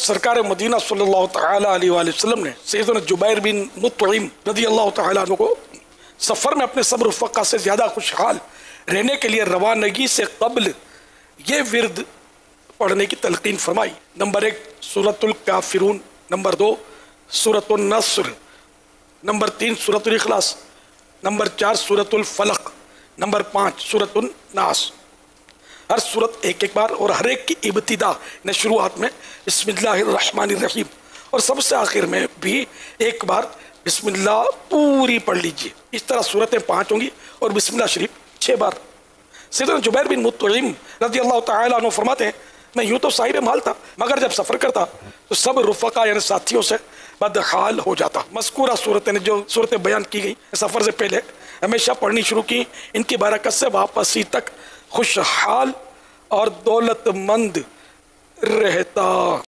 सरकार मदीना सल्लल्लाहु तआला अलैहि वसल्लम ने सैयदना जुबैर बिन मुतइम रज़ियल्लाहु तआला अन्हु को सफ़र में अपने सब रुफ़क़ा से ज़्यादा खुशहाल रहने के लिए रवानगी से कब्ल ये विर्द पढ़ने की तलकीन फरमाई। नंबर 1 सूरतुल काफिरून, नंबर 2 सूरतुन नस्र, नंबर 3 सूरतुल इखलास, नंबर 4 सूरतुल फलक, नंबर 5 सूरतुन नास। हर सूरत एक एक बार और हर एक की इब्तिदा ने शुरुआत में बिस्मिल्लाहिर्रहमानिर्रहीम और सबसे आखिर में भी एक बार बिस्मिल्लाह पूरी पढ़ लीजिए। इस तरह सूरतें 5 होंगी और बिस्मिल्लाह शरीफ 6 बार। सैयदना जुबैर बिन मुतइम रज़ियल्लाहु तआला अन्हु फरमाते हैं, मैं यूँ तो साहिब माल था मगर जब सफ़र करता तो सब रुफ़क़ा यानी साथियों से बदहाल हो जाता। मज़कूरा सूरतें जो सूरतें बयान की गई सफ़र से पहले हमेशा पढ़नी शुरू की। इनकी बरकत से वापसी तक खुशहाल और दौलतमंद रहता।